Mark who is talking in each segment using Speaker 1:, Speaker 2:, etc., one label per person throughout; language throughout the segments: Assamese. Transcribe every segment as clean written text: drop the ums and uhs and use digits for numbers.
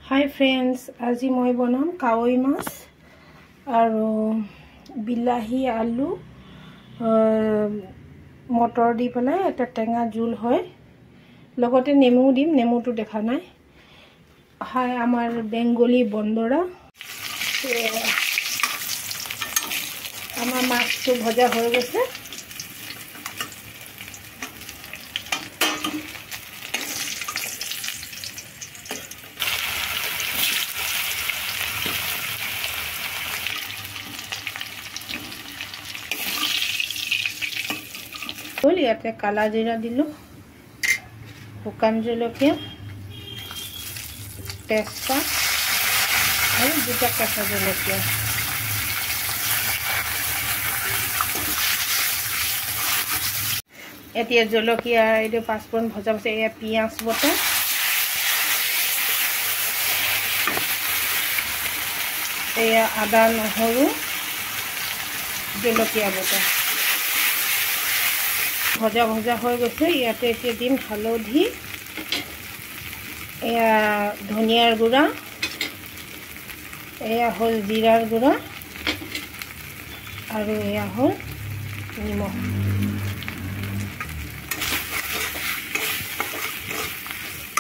Speaker 1: Hi friends, আজি মই বনাম কাৱৈ মাছ আৰু বিলাহী আলু মটৰ দি পেলাই এটা টেঙা জোল হয় লগতে নেমু দিম নেমুটো দেখা নাই হাই আমাৰ বেঙ্গলি বন্দৰা আমাৰ মাছটো ভজা হৈ গৈছে ইয়াতে কালা জিৰা দিলো শুকান জলকীয়া তেজপাত আৰু দুটা কেঁচা জলকীয়া এতিয়া জলকীয়া এইটো পাঁচফোৰণ ভজা হৈছে এয়া পিঁয়াজ বটা এয়া আদা নহৰু জলকীয়া বটা ভজা ভজা হৈ গৈছে ইয়াতে এতিয়া দিম হালধি এয়া ধনিয়াৰ গুড়া এয়া হ'ল জিৰাৰ গুড়া আৰু এয়া হ'ল নিমখ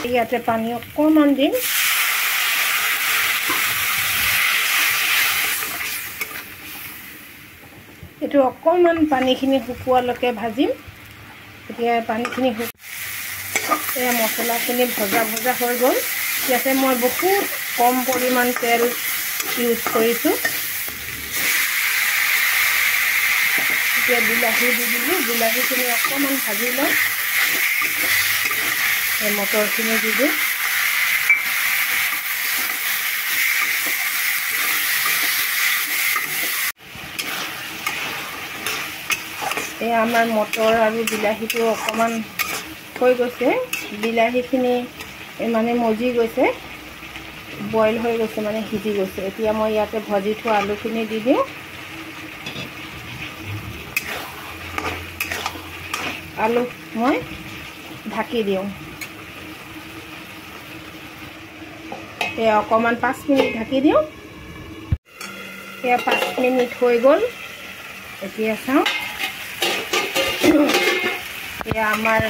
Speaker 1: ইয়াতে পানী অকণমান দিম এইটো অকণমান পানীখিনি শুকুৱালৈকে ভাজিম এতিয়া পানীখিনি এয়া মছলাখিনি ভজা ভজা হৈ গ'ল ইয়াতে মই বহুত কম পৰিমাণ তেল ইউজ কৰিছোঁ এতিয়া বিলাহী দি দিলোঁ বিলাহীখিনি অকণমান ভাজি লওঁ এই মটৰখিনি দি দিওঁ এই আমাৰ মটৰ আৰু বিলাহীটো অকণমান হৈ গৈছে বিলাহীখিনি মানে মজি গৈছে বইল হৈ গৈছে মানে সিজি গৈছে এতিয়া মই ইয়াতে ভাজি থোৱা আলুখিনি দি দিওঁ আলু মই ঢাকি দিওঁ এই অকণমান 5 মিনিট ঢাকি দিওঁ এয়া 5 মিনিট হৈ গ'ল এতিয়া চাওঁ এয়া আমাৰ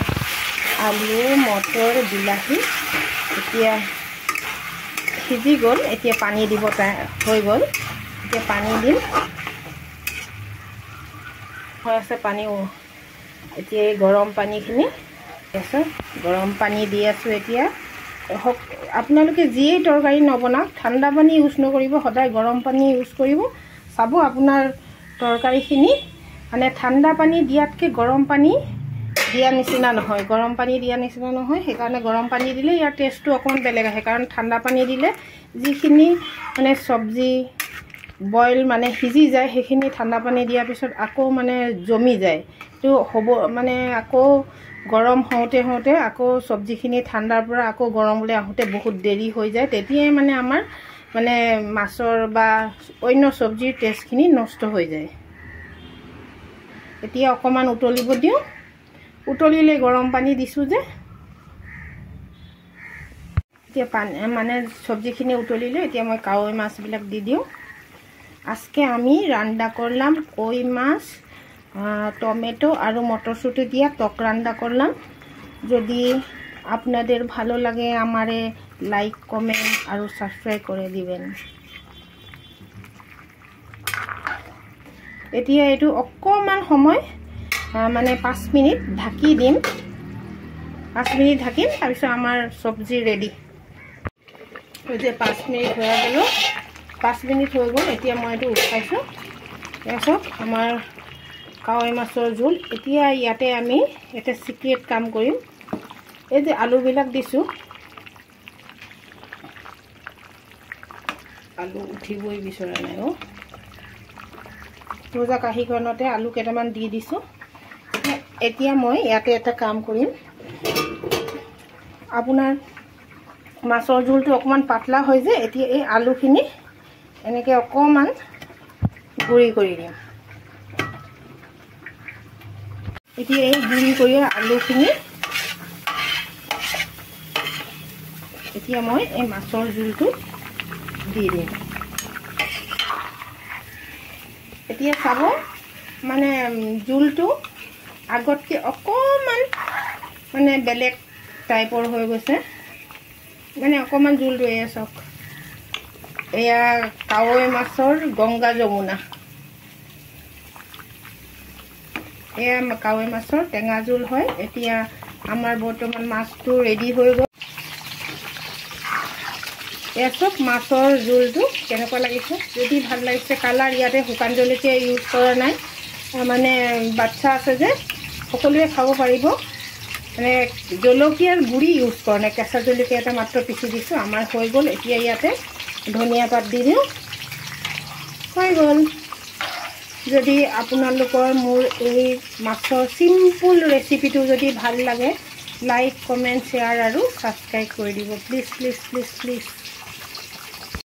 Speaker 1: আলু মটৰ বিলাহী এতিয়া সিজি গ'ল এতিয়া পানী দিব হৈ গ'ল এতিয়া পানী দিম হৈ আছে পানী এতিয়া এই গৰম পানীখিনি আছে গৰম পানী দি আছোঁ এতিয়া আপোনালোকে যিয়েই তৰকাৰী নবনাওক ঠাণ্ডা পানী ইউজ নকৰিব সদায় গৰম পানী ইউজ কৰিব চাব আপোনাৰ তৰকাৰীখিনি মানে ঠাণ্ডা পানী দিয়াতকৈ গৰম পানী দিয়া নিচিনা নহয় গৰম পানী দিয়া নিচিনা নহয় সেইকাৰণে গৰম পানী দিলে ইয়াৰ টেষ্টটো অকণমান বেলেগ আহে কাৰণ ঠাণ্ডা পানী দিলে যিখিনি মানে চব্জি বইল মানে সিজি যায় সেইখিনি ঠাণ্ডা পানী দিয়াৰ পিছত আকৌ মানে জমি যায় তো হ'ব মানে আকৌ গৰম হওঁতে হওঁতে আকৌ চব্জিখিনি ঠাণ্ডাৰ পৰা আকৌ গৰমলৈ আহোঁতে বহুত দেৰি হৈ যায় তেতিয়াই মানে আমাৰ মানে মাছৰ বা অন্য চব্জিৰ টেষ্টখিনি নষ্ট হৈ যায় এতিয়া অকণমান উতলিব দিওঁ উতলিলে গৰম পানী দিছোঁ যে এতিয়া পানী মানে চব্জিখিনি উতলিলে এতিয়া মই কাৱৈ মাছবিলাক দি দিওঁ আজকে আমি রান্না করলাম কই মাছ টমেটো আর মটরশুঁটি দিয়া টক রান্না করলাম যদি আপনাদের ভালো লাগে আমারে লাইক কমেন্ট আর সাবস্ক্রাইব করে দিবেন এতিয়া এইটো অকণমান সময় মানে 5 মিনিট ঢাকি দিম 5 মিনিট ঢাকিম তাৰপিছত আমাৰ চব্জি ৰেডি এই যে 5 মিনিট হৈ গ'ল 5 মিনিট হৈ গ'ল এতিয়া মই এইটো উঠাইছোঁ এসব আমাৰ কাৱৈ মাছৰ জোল এতিয়া ইয়াতে আমি এটা সিক্ৰেট কাম কৰিম এই যে আলুবিলাক দিছোঁ আলু উঠিবই বিচৰা নাই ভজা কাঁহীখনতে আলু কেইটামান দি দিছোঁ এতিয়া মই ইয়াতে এটা কাম কৰিম আপোনাৰ মাছৰ জোলটো অকণমান পাতলা হৈ যায় এতিয়া এই আলুখিনি এনেকৈ অকণমান গুড়ি কৰি দিম এতিয়া এই গুড়ি কৰি আলুখিনি এতিয়া মই এই মাছৰ জোলটো দি দিম। এতিয়া চাব মানে জোলটো আগতকৈ অকণমান মানে বেলেগ টাইপৰ হৈ গৈছে, মানে অকণমান জোলটো এয়া চাওক, এয়া কাৱৈ মাছৰ গংগা যমুনা, এয়া কাৱৈ মাছৰ টেঙা জোল হয়। এতিয়া আমাৰ বৰ্তমান মাছটো ৰেডি হৈ গ'ল। এয়া চব মাছৰ জোলটো কেনেকুৱা লাগিছে, যদি ভাল লাগিছে কালাৰ, ইয়াতে শুকান জলকীয়া ইউজ কৰা নাই, মানে বাচ্ছা আছে যে সকলোৱে খাব পাৰিব, মানে জলকীয়াৰ গুড়ি ইউজ কৰা নাই, কেঁচা জলকীয়া এটা মাত্ৰ পিচি দিছোঁ। আমাৰ হৈ গ'ল। এতিয়া ইয়াতে ধনিয়া পাত দি দিওঁ, হৈ গ'ল। যদি আপোনালোকৰ মোৰ এই মাছৰ চিম্পুল ৰেচিপিটো যদি ভাল লাগে, লাইক কমেণ্ট শ্বেয়াৰ আৰু ছাবস্ক্ৰাইব কৰি দিব প্লিজ প্লিজ প্লিজ প্লিজ।